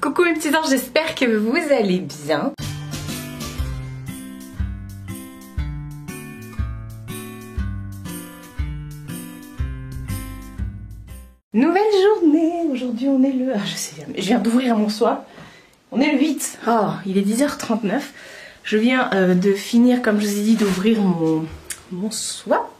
Coucou mes petits anges, j'espère que vous allez bien. Nouvelle journée, aujourd'hui on est le... je sais, je viens d'ouvrir mon swap. On est le 8, il est 10h39. Je viens de finir, comme je vous ai dit, d'ouvrir mon swap.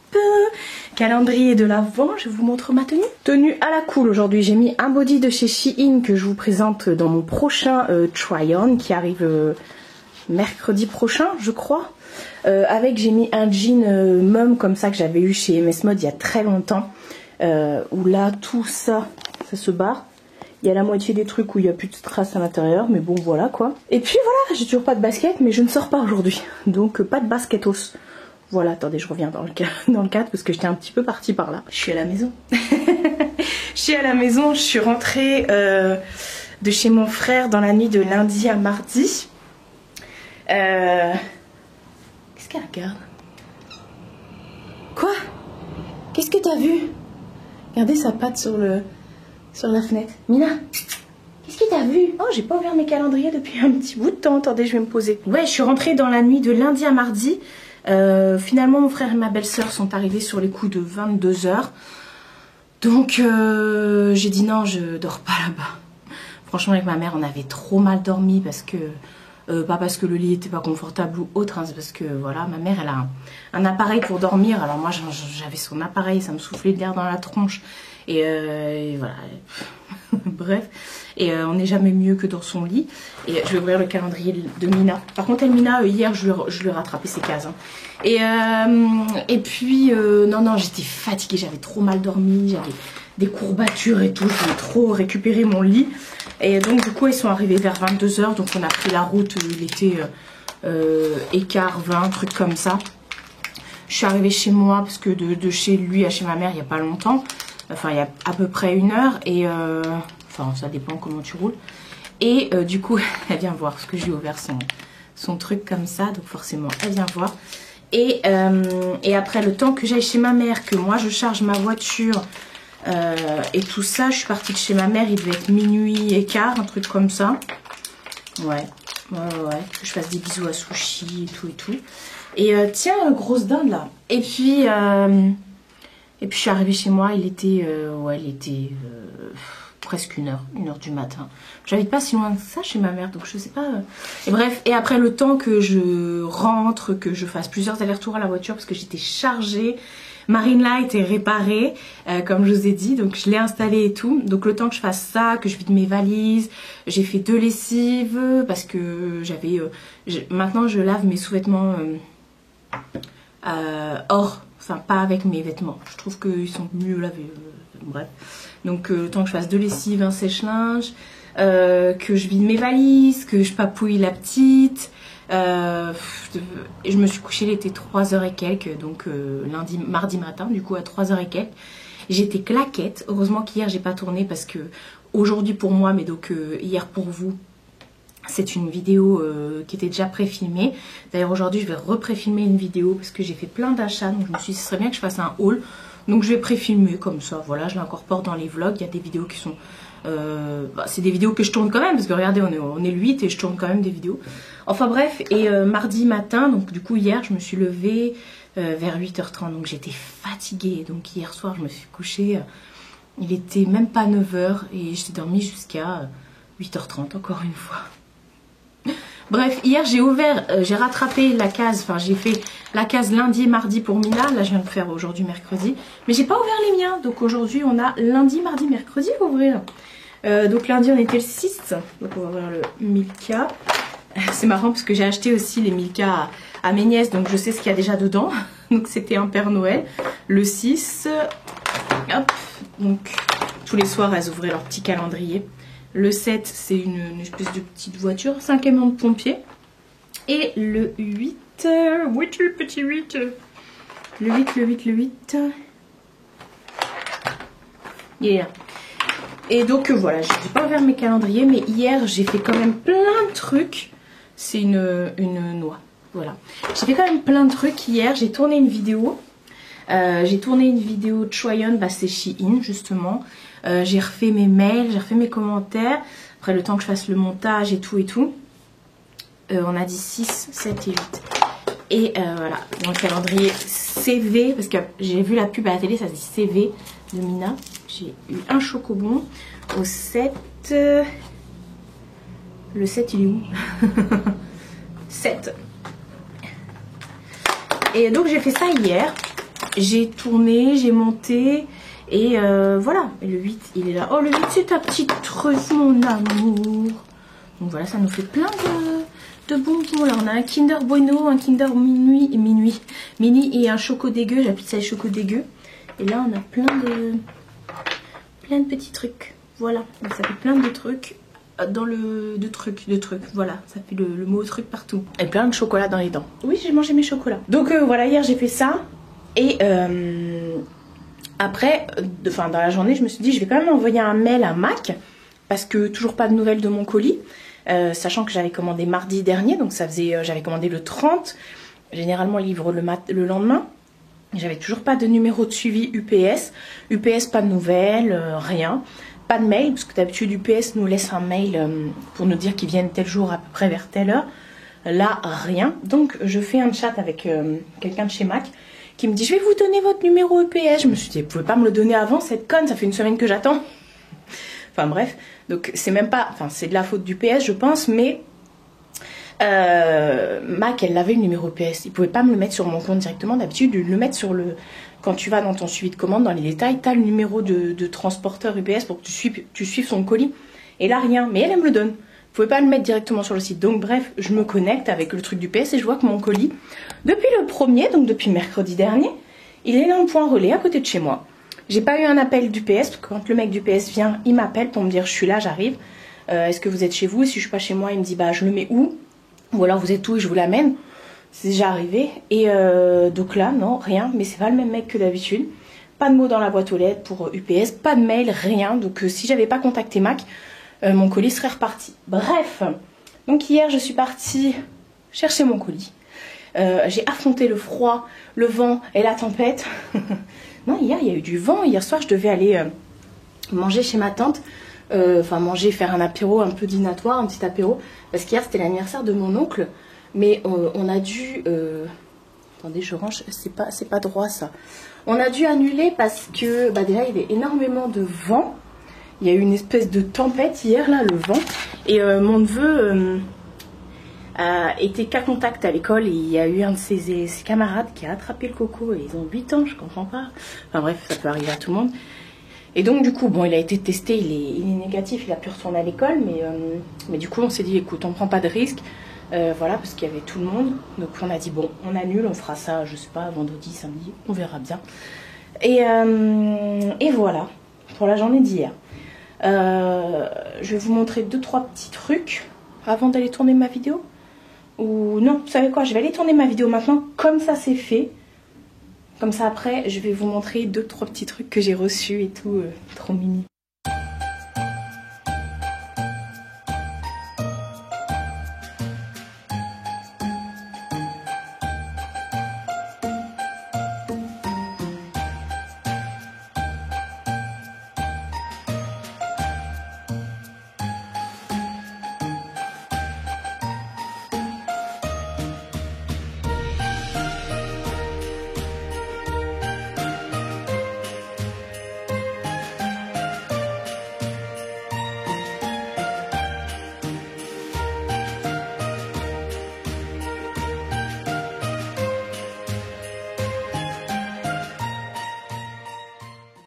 Calendrier de l'Avent, je vous montre ma tenue. Tenue à la cool aujourd'hui, j'ai mis un body de chez Shein que je vous présente dans mon prochain try-on qui arrive mercredi prochain je crois. Avec j'ai mis un jean mum comme ça que j'avais eu chez MS Mode il y a très longtemps. Où là tout ça, ça se barre. Il y a la moitié des trucs où il n'y a plus de strass à l'intérieur, mais bon voilà quoi. Et puis voilà, j'ai toujours pas de basket, mais je ne sors pas aujourd'hui. Donc pas de basketos. Voilà, attendez, je reviens dans le cadre parce que j'étais un petit peu partie par là. Je suis à la maison. Je suis à la maison, je suis rentrée de chez mon frère dans la nuit de lundi à mardi. Qu'est-ce qu'elle regarde? Quoi? Qu'est-ce que t'as vu? Regardez sa patte sur la fenêtre. Mina, qu'est-ce que t'as vu? Oh, j'ai pas ouvert mes calendriers depuis un petit bout de temps. Attendez, je vais me poser. Ouais, je suis rentrée dans la nuit de lundi à mardi. Finalement, mon frère et ma belle-sœur sont arrivés sur les coups de 22 h. Donc, j'ai dit non, je dors pas là-bas. Franchement, avec ma mère, on avait trop mal dormi parce que... pas parce que le lit était pas confortable ou autre, hein, c'est parce que voilà, ma mère elle a un appareil pour dormir. Alors moi j'avais son appareil, ça me soufflait de l'air dans la tronche et voilà. Bref, et on n'est jamais mieux que dans son lit. Et je vais ouvrir le calendrier de Mina. Par contre elle, Mina, hier je lui ai rattrapé ses cases, hein. Et puis non j'étais fatiguée, j'avais trop mal dormi, j'avais des courbatures et tout, je voulais trop récupérer mon lit. Et donc du coup ils sont arrivés vers 22 h, donc on a pris la route, il était écart 20, truc comme ça. Je suis arrivée chez moi parce que de chez lui à chez ma mère il n'y a pas longtemps, enfin il y a à peu près 1 heure et enfin ça dépend comment tu roules. Et du coup elle vient voir parce que j'ai ouvert son truc comme ça, donc forcément elle vient voir. Et après le temps que j'aille chez ma mère, que moi je charge ma voiture et tout ça, je suis partie de chez ma mère, il devait être minuit et quart, un truc comme ça. Ouais, que je fasse des bisous à Sushi et tout. Et tiens, grosse dinde là. Et puis je suis arrivée chez moi, il était presque 1 heure du matin. J'habite pas si loin de ça chez ma mère, donc je sais pas. Et bref, et après le temps que je rentre, que je fasse plusieurs allers-retours à la voiture parce que j'étais chargée. Marine Light est réparée, comme je vous ai dit, donc je l'ai installée et tout. Donc le temps que je fasse ça, que je vide mes valises, j'ai fait 2 lessives parce que j'avais... maintenant je lave mes sous-vêtements hors, enfin pas avec mes vêtements. Je trouve qu'ils sont mieux lavés, bref. Donc le temps que je fasse 2 lessives, un sèche-linge, que je vide mes valises, que je papouille la petite... je me suis couchée, il était 3 h et quelques, donc mardi matin, du coup à 3 h et quelques. J'étais claquette, heureusement qu'hier j'ai pas tourné parce que aujourd'hui pour moi, mais donc hier pour vous, c'est une vidéo qui était déjà pré-filmée. D'ailleurs aujourd'hui je vais repréfilmer une vidéo parce que j'ai fait plein d'achats, donc je me suis dit ce serait bien que je fasse un haul. Donc je vais pré-filmer comme ça, voilà, je l'incorpore dans les vlogs. Il y a des vidéos qui sont... c'est des vidéos que je tourne quand même, parce que regardez, on est le 8 et je tourne quand même des vidéos. Enfin bref, et mardi matin, donc du coup hier, je me suis levée vers 8 h 30, donc j'étais fatiguée. Donc hier soir, je me suis couchée, il était même pas 9 h et j'étais dormie jusqu'à 8 h 30, encore une fois. Bref, hier j'ai rattrapé la case, enfin j'ai fait la case lundi et mardi pour Mina. Là je viens de faire aujourd'hui mercredi, mais j'ai pas ouvert les miens. Donc aujourd'hui on a lundi, mardi, mercredi à ouvrir. Donc lundi on était le 6, donc on va ouvrir le Milka. C'est marrant parce que j'ai acheté aussi les Milka à mes nièces, donc je sais ce qu'il y a déjà dedans. Donc c'était un Père Noël. Le 6, hop, donc tous les soirs elles ouvraient leur petit calendrier. Le 7, c'est une espèce de petite voiture, 5 camions de pompiers. Et le 8, où est-tu le petit 8? Le 8. Yeah. Et donc voilà, je n'ai pas ouvert mes calendriers, mais hier j'ai fait quand même plein de trucs. C'est une noix, voilà. J'ai fait quand même plein de trucs hier, j'ai tourné une vidéo. Try-on, bah c'est Shein justement. J'ai refait mes mails, j'ai refait mes commentaires. Après le temps que je fasse le montage et tout. On a dit 6, 7 et 8. Et voilà, dans le calendrier CV, parce que j'ai vu la pub à la télé, ça se dit CV de Mina. J'ai eu un chocobon au 7. Le 7 il est où? 7. Et donc j'ai fait ça hier. J'ai tourné, j'ai monté. Et voilà. Et le 8 il est là. Oh le 8 c'est ta petite truffe mon amour. Donc voilà, ça nous fait plein de bonbons. Là on a un Kinder Bueno, un Kinder Mini et un Choco Dégueu. J'appelle ça les Choco Dégueu. Et là on a plein de petits trucs. Voilà, donc ça fait plein de trucs dans le de trucs. Voilà, ça fait le mot truc partout. Et plein de chocolat dans les dents. Oui, j'ai mangé mes chocolats. Donc voilà, hier j'ai fait ça. Et après, dans la journée, je me suis dit je vais quand même envoyer un mail à Mac parce que toujours pas de nouvelles de mon colis. Sachant que j'avais commandé mardi dernier, donc ça faisait, j'avais commandé le 30. Généralement, ils livrent le lendemain. J'avais toujours pas de numéro de suivi UPS. UPS, pas de nouvelles, rien. Pas de mail, parce que d'habitude UPS nous laisse un mail pour nous dire qu'ils viennent tel jour à peu près vers telle heure. Là, rien. Donc, je fais un chat avec quelqu'un de chez Mac qui me dit « Je vais vous donner votre numéro UPS ». Je me suis dit « Vous pouvez pas me le donner avant, cette conne, ça fait une semaine que j'attends ». Enfin bref, donc c'est même pas... Enfin, c'est de la faute d'UPS, je pense, mais... Mac, elle avait le numéro UPS. Il pouvait pas me le mettre sur mon compte directement. D'habitude, le mettre sur le... Quand tu vas dans ton suivi de commande, dans les détails, tu as le numéro de transporteur UPS pour que tu suives son colis. Et là, rien. Mais elle me le donne. Vous pouvez pas le mettre directement sur le site. Donc bref, je me connecte avec le truc d'UPS et je vois que mon colis, depuis le 1er, donc depuis mercredi dernier, il est dans le point relais à côté de chez moi. J'ai pas eu un appel d'UPS, parce que quand le mec d'UPS vient, il m'appelle pour me dire je suis là, j'arrive. Est-ce que vous êtes chez vous? Et si je suis pas chez moi, il me dit bah je le mets où? Ou alors vous êtes où et je vous l'amène. C'est déjà arrivé. Et donc là, non, rien. Mais c'est pas le même mec que d'habitude. Pas de mots dans la boîte aux lettres pour UPS. Pas de mail, rien. Donc si j'avais pas contacté Mac, mon colis serait reparti. Bref. Donc hier, je suis partie chercher mon colis. J'ai affronté le froid, le vent et la tempête. Non, hier, il y a eu du vent. Hier soir, je devais aller manger chez ma tante. Enfin manger, faire un apéro un peu dînatoire, un petit apéro, parce qu'hier c'était l'anniversaire de mon oncle, mais on a dû, attendez je range, c'est pas droit ça, on a dû annuler parce que bah déjà il y avait énormément de vent, il y a eu une espèce de tempête hier là, le vent, et mon neveu était cas contact à l'école, et il y a eu un de ses camarades qui a attrapé le coco, et ils ont 8 ans, je comprends pas, enfin bref, ça peut arriver à tout le monde. Et donc du coup, bon, il a été testé, il est négatif, il a pu retourner à l'école, mais du coup on s'est dit, écoute, on prend pas de risque, voilà, parce qu'il y avait tout le monde. Donc on a dit, bon, on annule, on fera ça, je sais pas, vendredi, samedi, on verra bien. Et voilà, pour la journée d'hier. Je vais vous montrer 2-3 petits trucs avant d'aller tourner ma vidéo. Ou non, vous savez quoi, je vais aller tourner ma vidéo maintenant, comme ça c'est fait. Comme ça après, je vais vous montrer 2-3 petits trucs que j'ai reçus et tout, trop mimi.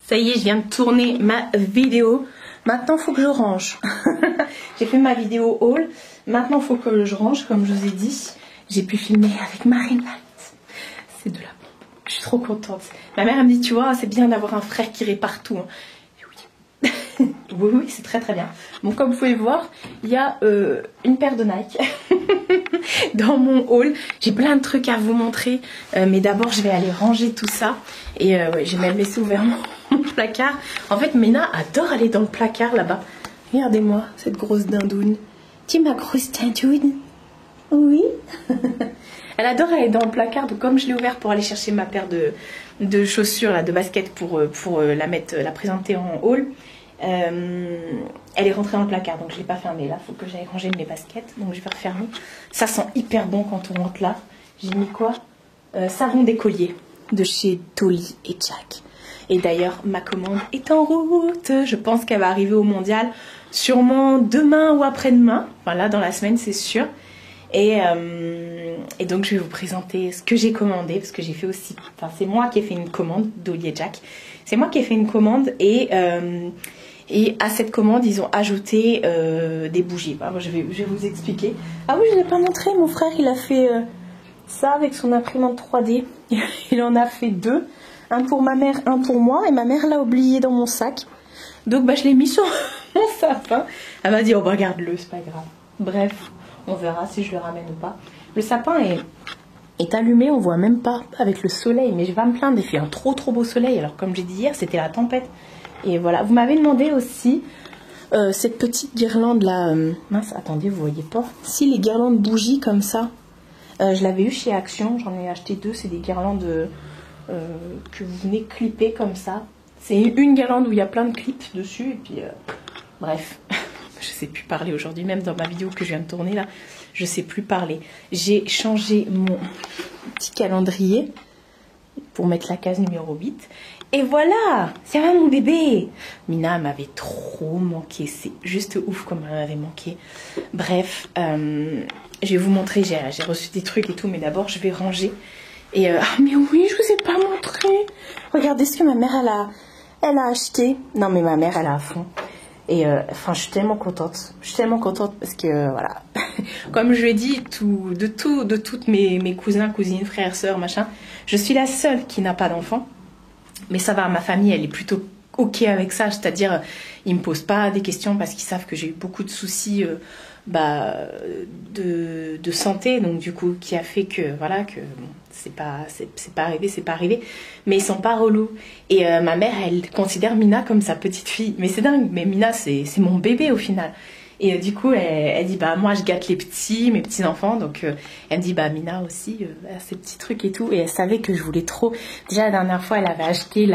Ça y est, je viens de tourner ma vidéo. Maintenant, il faut que je range. J'ai fait ma vidéo haul. Maintenant, il faut que je range, comme je vous ai dit. J'ai pu filmer avec ma ring light. C'est de la bombe. Je suis trop contente. Ma mère elle me dit, tu vois, c'est bien d'avoir un frère qui répare tout. Hein. Et oui. Oui, c'est très très bien. Bon, comme vous pouvez voir, il y a une paire de Nike dans mon haul. J'ai plein de trucs à vous montrer. Mais d'abord, je vais aller ranger tout ça. Et ouais, j'ai même laissé ouvert mon placard. En fait, Mina adore aller dans le placard là-bas. Regardez-moi cette grosse dindoune. Tu es ma grosse dindoune? Oui. Elle adore aller dans le placard. Donc comme je l'ai ouvert pour aller chercher ma paire de chaussures, là, de baskets pour la présenter en haul. Elle est rentrée dans le placard, donc je ne l'ai pas fermée. Là, il faut que j'aille ranger mes baskets, donc je vais refermer. Ça sent hyper bon quand on rentre là. J'ai mis quoi? Savon d'écolier de chez Dolly et Jack. Et d'ailleurs, ma commande est en route. Je pense qu'elle va arriver au mondial sûrement demain ou après-demain. Enfin là, dans la semaine, c'est sûr. Et donc, je vais vous présenter ce que j'ai commandé. Parce que j'ai fait aussi... Enfin, c'est moi qui ai fait une commande, Dolly et Jack. C'est moi qui ai fait une commande. Et à cette commande, ils ont ajouté des bougies. Alors, je vais vous expliquer. Ah oui, je ne l'ai pas montré. Mon frère, il a fait ça avec son imprimante 3D. Il en a fait 2. Un pour ma mère, un pour moi. Et ma mère l'a oublié dans mon sac. Donc bah, je l'ai mis sur mon sapin. Elle m'a dit, oh bah, regarde-le, c'est pas grave. Bref, on verra si je le ramène ou pas. Le sapin est allumé, on voit même pas avec le soleil. Mais je vais me plaindre, il fait un trop beau soleil. Alors comme j'ai dit hier, c'était la tempête. Et voilà, vous m'avez demandé aussi cette petite guirlande là. Mince, attendez, vous voyez pas. Si, les guirlandes bougies comme ça. Je l'avais eu chez Action, j'en ai acheté 2. C'est des guirlandes... que vous venez clipper comme ça. C'est une guirlande où il y a plein de clips dessus et puis bref, je sais plus parler aujourd'hui, même dans ma vidéo que je viens de tourner là, je sais plus parler. J'ai changé mon petit calendrier pour mettre la case numéro 8 et voilà, ça va mon bébé. Mina m'avait trop manqué, c'est juste ouf comme elle m'avait manqué. Bref, je vais vous montrer, j'ai reçu des trucs et tout, mais d'abord je vais ranger. Et mais oui, je vous ai pas montré. Regardez ce que ma mère elle a acheté. Non mais ma mère elle a à fond. Et enfin je suis tellement contente. Je suis tellement contente parce que voilà. Comme je l'ai dit, de toutes mes cousins, cousines, frères, sœurs, machin, je suis la seule qui n'a pas d'enfant. Mais ça va, ma famille elle est plutôt ok avec ça. C'est-à-dire ils me posent pas des questions parce qu'ils savent que j'ai eu beaucoup de soucis. De santé, donc du coup qui a fait que voilà que bon, c'est pas arrivé, mais ils sont pas relous. Et ma mère elle considère Mina comme sa petite fille, mais c'est dingue, mais Mina c'est mon bébé au final. Et du coup elle dit bah moi je gâte mes petits enfants, donc elle me dit bah Mina aussi ces petits trucs et tout, et elle savait que je voulais trop. Déjà la dernière fois elle avait acheté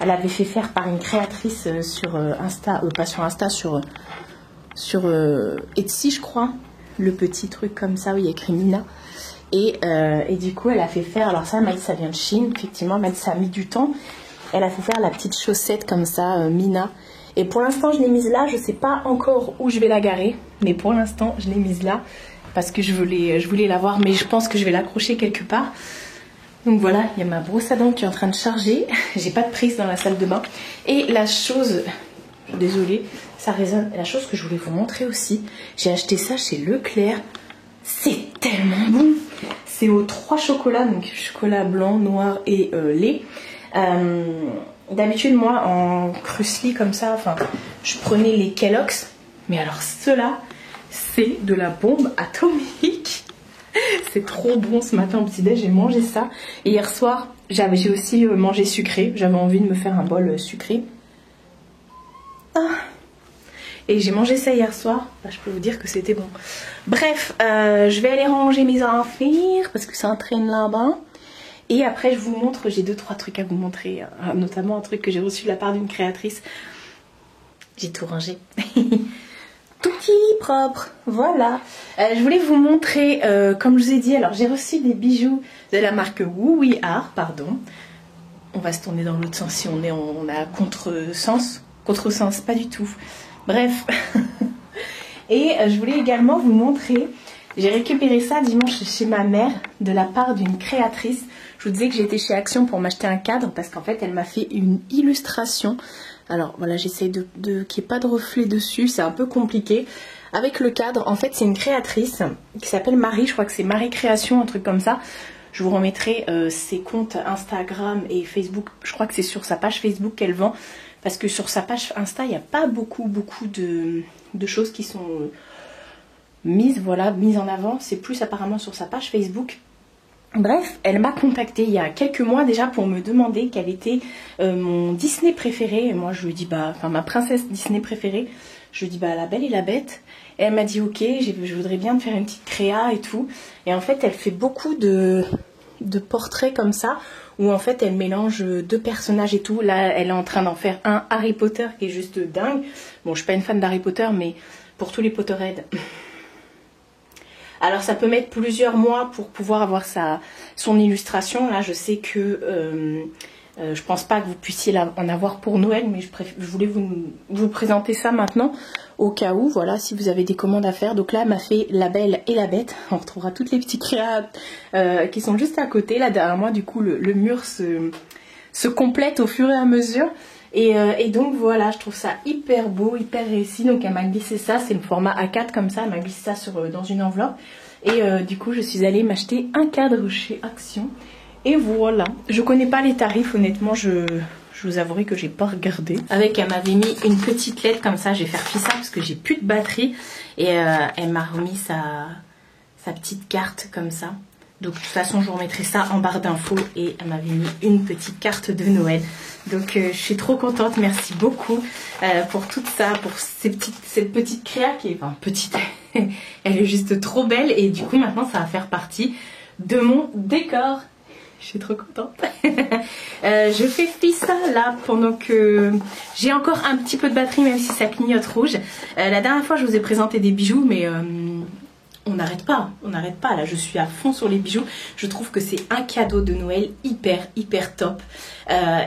elle avait fait faire par une créatrice sur Insta, pas sur Insta, sur Etsy je crois, le petit truc comme ça où il y a écrit Mina, et du coup elle a fait faire, alors ça elle m'a dit ça vient de Chine effectivement, elle m'a dit ça a mis du temps, elle a fait faire la petite chaussette comme ça Mina, et pour l'instant je l'ai mise là, je sais pas encore où je vais la garer, mais pour l'instant je l'ai mise là parce que je voulais la voir, mais je pense que je vais l'accrocher quelque part. Donc voilà, il y a ma brosse à dents qui est en train de charger, j'ai pas de prise dans la salle de bain, et la chose, désolée, ça résonne. La chose que je voulais vous montrer aussi, j'ai acheté ça chez Leclerc. C'est tellement bon. C'est aux 3 chocolats, donc chocolat blanc, noir et lait. D'habitude, moi, en crusli comme ça, enfin, je prenais les Kellogg's. Mais alors, ceux-là, c'est de la bombe atomique. C'est trop bon. Ce matin au petit-déj, j'ai mangé ça. Et hier soir, j'ai aussi mangé sucré. J'avais envie de me faire un bol sucré. Ah. Et j'ai mangé ça hier soir. Bah, je peux vous dire que c'était bon. Bref, je vais aller ranger mes affaires parce que ça entraîne là-bas. Et après, je vous montre, j'ai 2-3 trucs à vous montrer. Notamment un truc que j'ai reçu de la part d'une créatrice. J'ai tout rangé. Tout petit, propre. Voilà. Je voulais vous montrer, comme je vous ai dit, alors j'ai reçu des bijoux de la marque Woo We Are, pardon. On va se tourner dans l'autre sens si on est à contresens. Contresens, pas du tout. Bref. Et je voulais également vous montrer, j'ai récupéré ça dimanche chez ma mère de la part d'une créatrice. Je vous disais que j'étais chez Action pour m'acheter un cadre parce qu'en fait elle m'a fait une illustration. Alors voilà, j'essaie qu'il n'y ait pas de reflet dessus, c'est un peu compliqué. Avec le cadre, en fait c'est une créatrice qui s'appelle Marie, je crois que c'est Marie Création, un truc comme ça. Je vous remettrai ses comptes Instagram et Facebook, je crois que c'est sur sa page Facebook qu'elle vend. Parce que sur sa page Insta, il n'y a pas beaucoup de choses qui sont mises en avant. C'est plus apparemment sur sa page Facebook. Bref, elle m'a contactée il y a quelques mois déjà pour me demander quel était mon Disney préféré. Et moi je lui ai dit, enfin ma princesse Disney préférée. Je lui ai dit, La Belle et la Bête. Et elle m'a dit, ok, je voudrais bien te faire une petite créa et tout. Et en fait, elle fait beaucoup de portraits comme ça, où en fait elle mélange deux personnages et tout. Là elle est en train d'en faire un Harry Potter qui est juste dingue. Bon, je suis pas une fan d'Harry Potter, mais pour tous les Potterheads. Alors ça peut mettre plusieurs mois pour pouvoir avoir son illustration. Là je sais que je pense pas que vous puissiez en avoir pour Noël, mais je voulais vous présenter ça maintenant au cas où, voilà, si vous avez des commandes à faire. Donc là elle m'a fait La Belle et la Bête. On retrouvera toutes les petites créas qui sont juste à côté. Là derrière moi du coup le mur se complète au fur et à mesure. Et donc voilà, je trouve ça hyper beau, hyper réussi. Donc elle m'a glissé ça, c'est le format A4 comme ça, elle m'a glissé ça dans une enveloppe. Et du coup je suis allée m'acheter un cadre chez Action. Et voilà, je connais pas les tarifs honnêtement, je vous avouerai que j'ai pas regardé. Avec, elle m'avait mis une petite lettre comme ça, je vais faire fi ça parce que j'ai plus de batterie. Et elle m'a remis sa petite carte comme ça. Donc de toute façon je vous remettrai ça en barre d'infos. Et elle m'avait mis une petite carte de Noël. Donc je suis trop contente, merci beaucoup pour tout ça, pour cette petite créa qui est, enfin petite, elle est juste trop belle. Et du coup maintenant ça va faire partie de mon décor. Je suis trop contente. Je fais fi ça là pendant que j'ai encore un petit peu de batterie, même si ça clignote rouge. La dernière fois je vous ai présenté des bijoux, mais on n'arrête pas, là je suis à fond sur les bijoux. Je trouve que c'est un cadeau de Noël hyper top.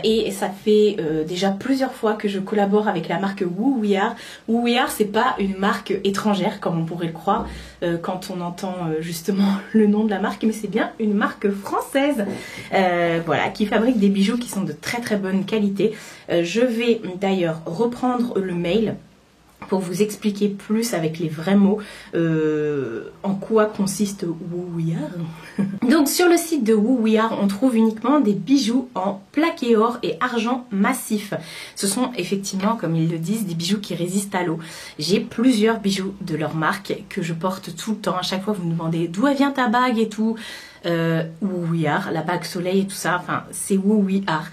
Et ça fait déjà plusieurs fois que je collabore avec la marque Woo We Are. Woo We Are, c'est pas une marque étrangère comme on pourrait le croire quand on entend justement le nom de la marque, mais c'est bien une marque française, voilà, qui fabrique des bijoux qui sont de très bonne qualité. Je vais d'ailleurs reprendre le mail pour vous expliquer plus avec les vrais mots en quoi consiste Woo We Are. Donc sur le site de Woo We Are, on trouve uniquement des bijoux en plaqué or et argent massif. Ce sont effectivement, comme ils le disent, des bijoux qui résistent à l'eau. J'ai plusieurs bijoux de leur marque que je porte tout le temps. À chaque fois vous me demandez d'où vient ta bague et tout. Woo We Are, la bague soleil et tout ça, enfin c'est Woo We Are.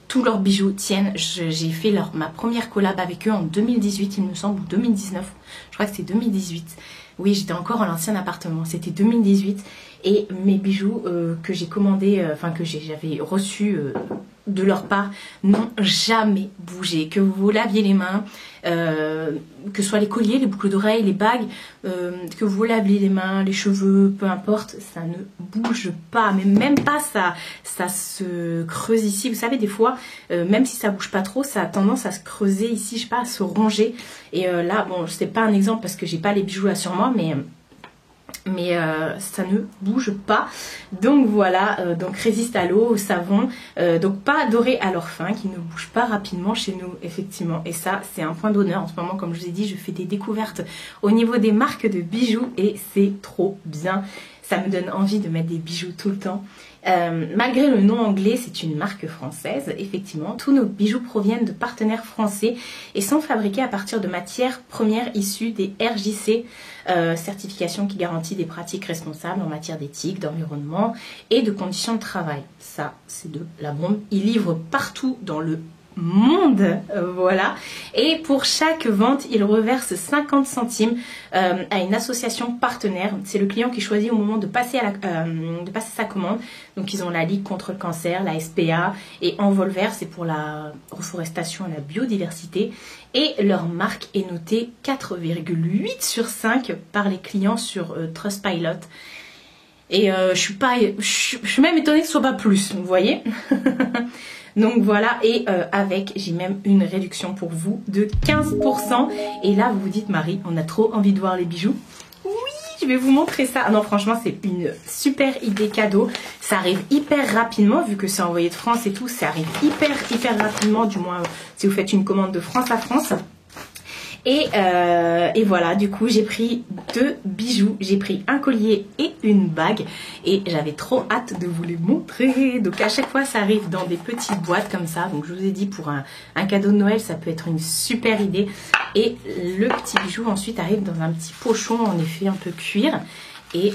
Tous leurs bijoux tiennent. J'ai fait ma première collab avec eux en 2018 il me semble, ou 2019. Je crois que c'était 2018. Oui, j'étais encore à l'ancien appartement. C'était 2018. Et mes bijoux que j'ai commandés, enfin que j'avais reçus de leur part, n'ont jamais bougé. Que vous laviez les mains, que ce soit les colliers, les boucles d'oreilles, les bagues, que vous laviez les mains, les cheveux, peu importe, ça ne bouge pas. Mais même pas ça se creuse ici. Vous savez, des fois, même si ça bouge pas trop, ça a tendance à se creuser ici, je sais pas, à se ronger. Et là, bon, c'est pas un exemple parce que j'ai pas les bijoux là sur moi, mais ça ne bouge pas. Donc voilà, donc résiste à l'eau, au savon, donc pas doré à leur fin, qui ne bouge pas rapidement chez nous effectivement. Et ça c'est un point d'honneur en ce moment. Comme je vous ai dit, je fais des découvertes au niveau des marques de bijoux et c'est trop bien. Ça me donne envie de mettre des bijoux tout le temps. Malgré le nom anglais, c'est une marque française. Effectivement, tous nos bijoux proviennent de partenaires français et sont fabriqués à partir de matières premières issues des RJC, certification qui garantit des pratiques responsables en matière d'éthique, d'environnement et de conditions de travail. Ça, c'est de la bombe. Ils livrent partout dans le monde, voilà. Et pour chaque vente, il reverse 50 centimes à une association partenaire. C'est le client qui choisit au moment de passer sa commande. Donc ils ont la Ligue contre le cancer, la SPA et Envolvert, c'est pour la reforestation et la biodiversité. Et leur marque est notée 4,8 sur 5 par les clients sur Trustpilot. Et je suis même étonnée que ce soit pas plus, vous voyez. Donc voilà, et j'ai même une réduction pour vous de 15%. Et là, vous vous dites, Marie, on a trop envie de voir les bijoux. Oui, je vais vous montrer ça. Ah non, franchement, c'est une super idée cadeau. Ça arrive hyper rapidement, vu que c'est envoyé de France et tout. Ça arrive hyper rapidement, du moins si vous faites une commande de France à France. Et voilà, du coup j'ai pris 2 bijoux, j'ai pris un collier et une bague et j'avais trop hâte de vous les montrer. Donc à chaque fois ça arrive dans des petites boîtes comme ça. Donc je vous ai dit, pour un cadeau de Noël ça peut être une super idée. Et le petit bijou ensuite arrive dans un petit pochon en effet un peu cuir et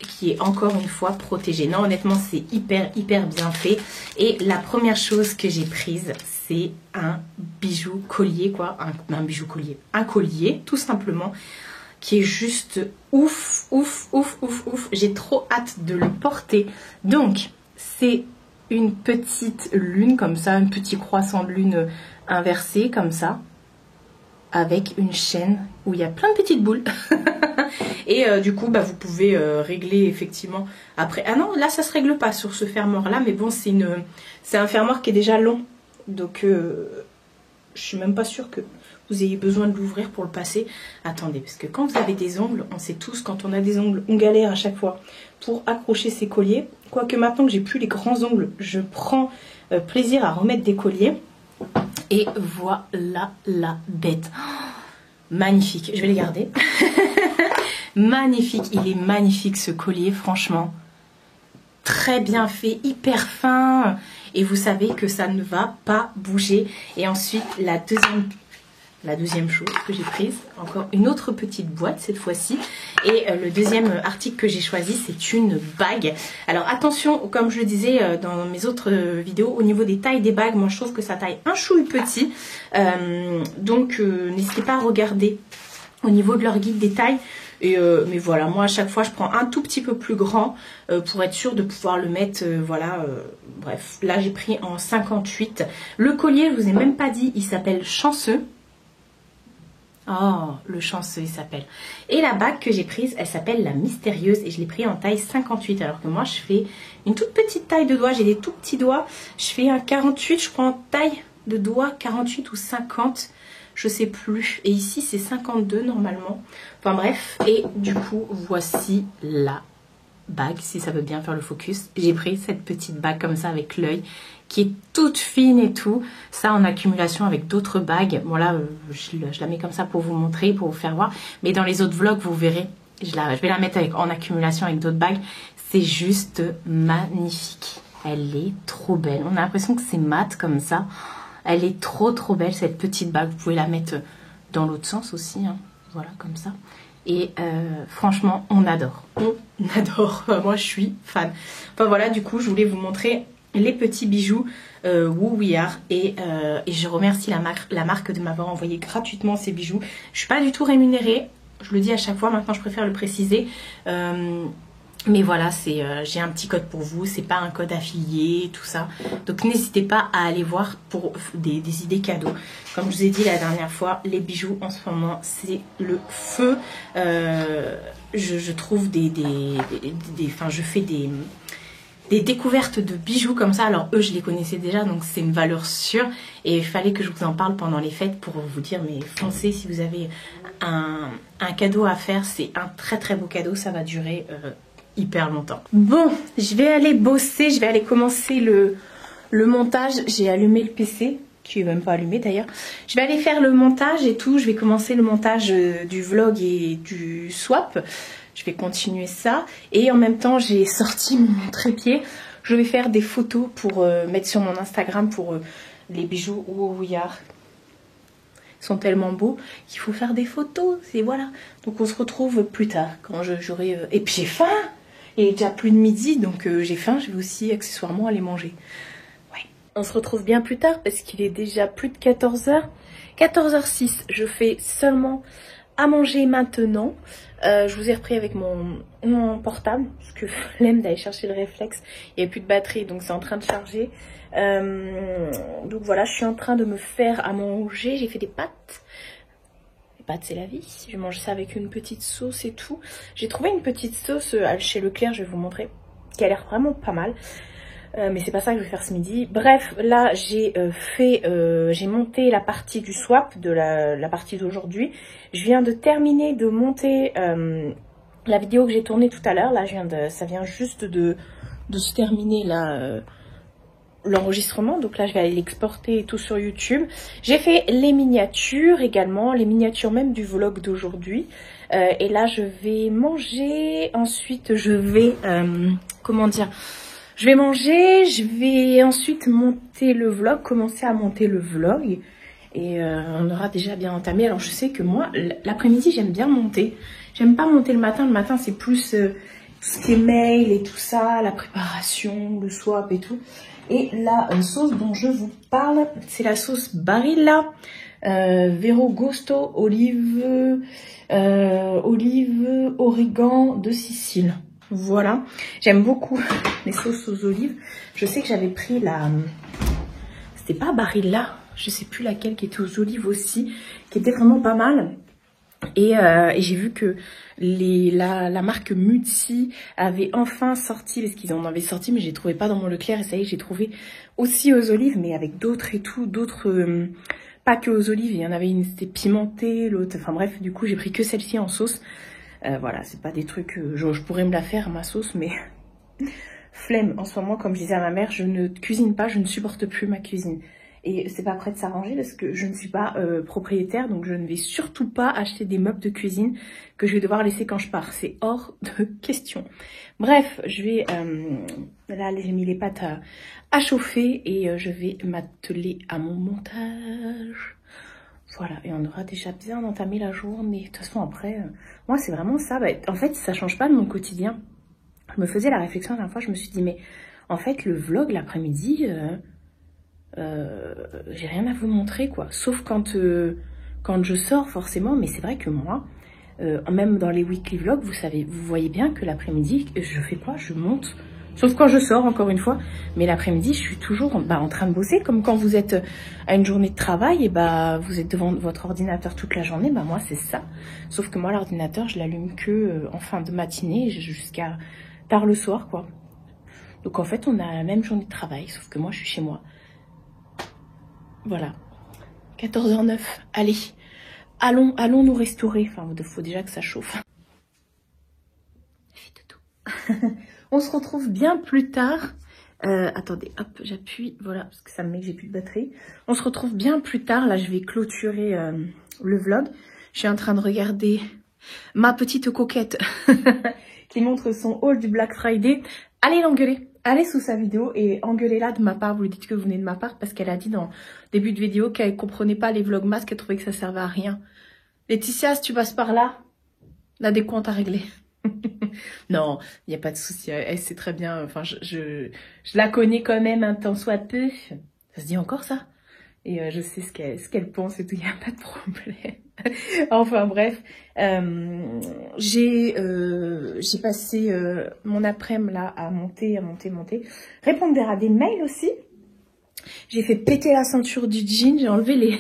qui est encore une fois protégé. Non, honnêtement c'est hyper bien fait. Et la première chose que j'ai prise, c'est un bijou collier, quoi, un bijou collier, un collier tout simplement, qui est juste ouf. J'ai trop hâte de le porter. Donc c'est une petite lune comme ça, un petit croissant de lune inversé comme ça, avec une chaîne où il y a plein de petites boules. Et du coup, bah, vous pouvez régler effectivement après. Ah non, là ça se règle pas sur ce fermoir là, mais bon, c'est un fermoir qui est déjà long. Donc je suis même pas sûre que vous ayez besoin de l'ouvrir pour le passer. Attendez, parce que quand vous avez des ongles, on sait tous, quand on a des ongles, on galère à chaque fois pour accrocher ses colliers. Quoique maintenant que j'ai plus les grands ongles, je prends plaisir à remettre des colliers. Et voilà la bête. Oh, magnifique, je vais les garder. Magnifique, il est magnifique ce collier, franchement. Très bien fait, hyper fin. Et vous savez que ça ne va pas bouger. Et ensuite, la deuxième chose que j'ai prise, encore une autre petite boîte cette fois-ci. Et le deuxième article que j'ai choisi, c'est une bague. Alors attention, comme je le disais dans mes autres vidéos, au niveau des tailles des bagues, moi je trouve que ça taille un chouille petit. Donc n'hésitez pas à regarder au niveau de leur guide des tailles. Mais voilà, moi à chaque fois je prends un tout petit peu plus grand pour être sûre de pouvoir le mettre, bref, là j'ai pris en 58. Le collier, je vous ai même pas dit, il s'appelle Chanceux. Oh, le Chanceux il s'appelle. Et la bague que j'ai prise, elle s'appelle la Mystérieuse et je l'ai pris en taille 58. Alors que moi je fais une toute petite taille de doigt, j'ai des tout petits doigts. Je fais un 48, je crois en taille de doigt, 48 ou 50. Je sais plus. Et ici, c'est 52 normalement. Enfin bref. Et du coup, voici la bague, si ça veut bien faire le focus. J'ai pris cette petite bague comme ça avec l'œil, qui est toute fine et tout. Ça en accumulation avec d'autres bagues. Bon là, je la mets comme ça pour vous montrer, pour vous faire voir. Mais dans les autres vlogs, vous verrez. Je vais la mettre en accumulation avec d'autres bagues. C'est juste magnifique. Elle est trop belle. On a l'impression que c'est mat comme ça. Elle est trop belle cette petite bague. Vous pouvez la mettre dans l'autre sens aussi. Hein. Voilà, comme ça. Et franchement, on adore. On adore. Moi, je suis fan. Enfin voilà, du coup, je voulais vous montrer les petits bijoux Woo We Are. Et je remercie la marque de m'avoir envoyé gratuitement ces bijoux. Je suis pas du tout rémunérée. Je le dis à chaque fois. Maintenant, je préfère le préciser. Mais voilà, j'ai un petit code pour vous, c'est pas un code affilié, tout ça. Donc n'hésitez pas à aller voir pour des idées cadeaux. Comme je vous ai dit la dernière fois, les bijoux en ce moment, c'est le feu. Je trouve je fais des découvertes de bijoux comme ça. Alors eux, je les connaissais déjà, donc c'est une valeur sûre. Et il fallait que je vous en parle pendant les fêtes pour vous dire, mais foncez si vous avez un cadeau à faire. C'est un très beau cadeau, ça va durer hyper longtemps. Bon, je vais aller bosser, je vais aller commencer le montage. J'ai allumé le PC, qui est même pas allumé d'ailleurs. Je vais aller faire le montage et tout. Je vais commencer le montage du vlog et du swap. Je vais continuer ça. Et en même temps, j'ai sorti mon trépied. Je vais faire des photos pour mettre sur mon Instagram pour les bijoux Woo We Are. Ils sont tellement beaux qu'il faut faire des photos. Et voilà. Donc on se retrouve plus tard quand j'aurai... Et puis j'ai faim. Il est déjà plus de midi, donc j'ai faim. Je vais aussi accessoirement aller manger. Ouais. On se retrouve bien plus tard parce qu'il est déjà plus de 14h. 14h06. Je fais seulement à manger maintenant. Je vous ai repris avec mon portable parce que flemme d'aller chercher le réflexe. Il n'y a plus de batterie, donc c'est en train de charger. Donc voilà, je suis en train de me faire à manger. J'ai fait des pâtes. Les pâtes, c'est la vie. Je mange ça avec une petite sauce et tout. J'ai trouvé une petite sauce chez Leclerc, je vais vous montrer, qui a l'air vraiment pas mal. Mais c'est pas ça que je vais faire ce midi. Bref, là j'ai j'ai monté la partie du swap de la partie d'aujourd'hui. Je viens de terminer de monter la vidéo que j'ai tournée tout à l'heure. Là, ça vient juste de se terminer là. L'enregistrement, donc là je vais aller l'exporter et tout sur YouTube. J'ai fait les miniatures également, les miniatures même du vlog d'aujourd'hui. Et là je vais manger, ensuite je vais, comment dire, je vais manger, je vais ensuite monter le vlog, commencer à monter le vlog. Et on aura déjà bien entamé. Alors je sais que moi, l'après-midi j'aime bien monter. J'aime pas monter le matin c'est plus tout ce qui est mail et tout ça, la préparation, le swap et tout. Et la sauce dont je vous parle, c'est la sauce Barilla, Vero Gusto, olive, origan de Sicile. Voilà, j'aime beaucoup les sauces aux olives. Je sais que j'avais pris la... C'était pas Barilla, je sais plus laquelle, qui était aux olives aussi, qui était vraiment pas mal. Et j'ai vu que la marque Mutti avait enfin sorti, parce qu'ils en avaient sorti, mais je les trouvais pas dans mon Leclerc. Et ça y est, j'ai trouvé aussi aux olives, mais avec d'autres et tout, d'autres... pas que aux olives, il y en avait une, c'était pimentée, l'autre... Enfin bref, du coup, j'ai pris que celle-ci en sauce. Voilà, c'est pas des trucs... je pourrais me la faire, ma sauce, mais... Flemme, en ce moment, comme je disais à ma mère, je ne cuisine pas, je ne supporte plus ma cuisine. Et c'est pas prêt de s'arranger parce que je ne suis pas propriétaire, donc je ne vais surtout pas acheter des meubles de cuisine que je vais devoir laisser quand je pars. C'est hors de question. Bref, je vais... là, j'ai mis les pâtes à chauffer et je vais m'atteler à mon montage. Voilà, et on aura déjà bien entamé la journée. De toute façon, après, moi, c'est vraiment ça. Bah, en fait, ça change pas de mon quotidien. Je me faisais la réflexion la dernière fois, je me suis dit, mais en fait, le vlog l'après-midi, j'ai rien à vous montrer, quoi. Sauf quand je sors, forcément. Mais c'est vrai que moi, même dans les weekly vlogs, vous voyez bien que l'après-midi, je fais quoi? Je monte. Sauf quand je sors, encore une fois. Mais l'après-midi, je suis toujours en train de bosser. Comme quand vous êtes à une journée de travail, et vous êtes devant votre ordinateur toute la journée. Moi, c'est ça. Sauf que moi, l'ordinateur, je l'allume que en fin de matinée, jusqu'à tard le soir, quoi. Donc, en fait, on a la même journée de travail. Sauf que moi, je suis chez moi. Voilà. 14h09. Allez. Allons nous restaurer. Enfin, il faut déjà que ça chauffe. On se retrouve bien plus tard. Attendez, hop, j'appuie. Voilà, parce que ça me met que j'ai plus de batterie. On se retrouve bien plus tard. Là, je vais clôturer le vlog. Je suis en train de regarder ma petite coquette qui montre son haul du Black Friday. Allez l'engueuler. Allez sous sa vidéo et engueulez-la de ma part. Vous lui dites que vous venez de ma part parce qu'elle a dit dans le début de vidéo qu'elle ne comprenait pas les vlogmas, qu'elle trouvait que ça servait à rien. Laetitia, si tu passes par là, la décompte à régler. Non, il n'y a pas de souci. Elle sait très bien. Enfin, je la connais quand même un tant soit peu. Ça se dit encore ça? Et je sais ce qu'elle pense et tout. Il n'y a pas de problème. Enfin bref, j'ai passé mon après-midi là à monter. Répondre à des mails aussi. J'ai fait péter la ceinture du jean. J'ai enlevé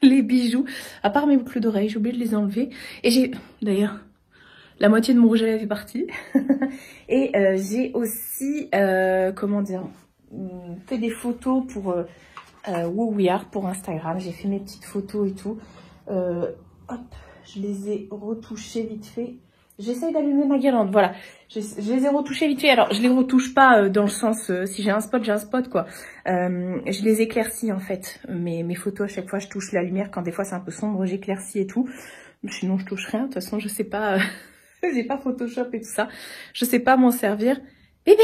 les bijoux. À part mes boucles d'oreilles, j'ai oublié de les enlever. Et j'ai d'ailleurs... La moitié de mon rouge à lèvres est partie. Et j'ai aussi, comment dire, fait des photos pour Who We Are pour Instagram. J'ai fait mes petites photos et tout. Hop, je les ai retouchées vite fait. J'essaye d'allumer ma guirlande, voilà. Je les ai retouchées vite fait. Alors, je les retouche pas dans le sens, si j'ai un spot, quoi. Je les éclaircis, en fait. Mes photos, à chaque fois, je touche la lumière. Quand des fois, c'est un peu sombre, j'éclaircis et tout. Sinon, je touche rien. De toute façon, je sais pas... J'ai pas Photoshop et tout ça. Je sais pas m'en servir. Bébé!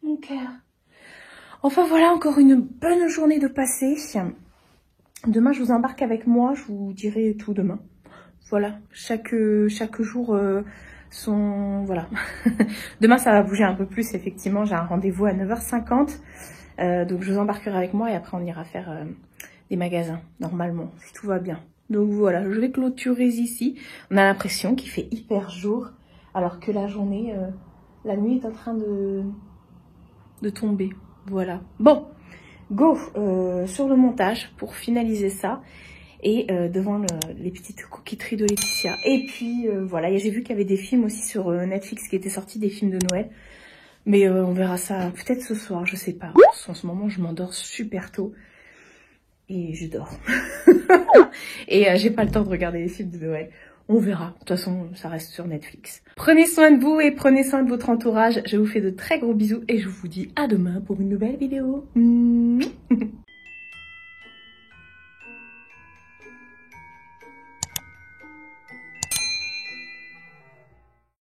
Mon cœur. Enfin voilà, encore une bonne journée de passé. Demain, je vous embarque avec moi. Je vous dirai tout demain. Voilà. Chaque jour son... Voilà. Demain, ça va bouger un peu plus. Effectivement, j'ai un rendez-vous à 9h50. Donc, je vous embarquerai avec moi et après, on ira faire des magasins. Normalement, si tout va bien. Donc voilà, je vais clôturer ici. On a l'impression qu'il fait hyper jour, alors que la journée, la nuit est en train de tomber. Voilà. Bon, go sur le montage pour finaliser ça. Et devant les petites coquetteries de Laetitia. Et puis voilà, j'ai vu qu'il y avait des films aussi sur Netflix qui étaient sortis, des films de Noël. Mais on verra ça peut-être ce soir, je sais pas. En ce moment, je m'endors super tôt. Et je dors. Et j'ai pas le temps de regarder les films de Noël. On verra. De toute façon, ça reste sur Netflix. Prenez soin de vous et prenez soin de votre entourage. Je vous fais de très gros bisous et je vous dis à demain pour une nouvelle vidéo.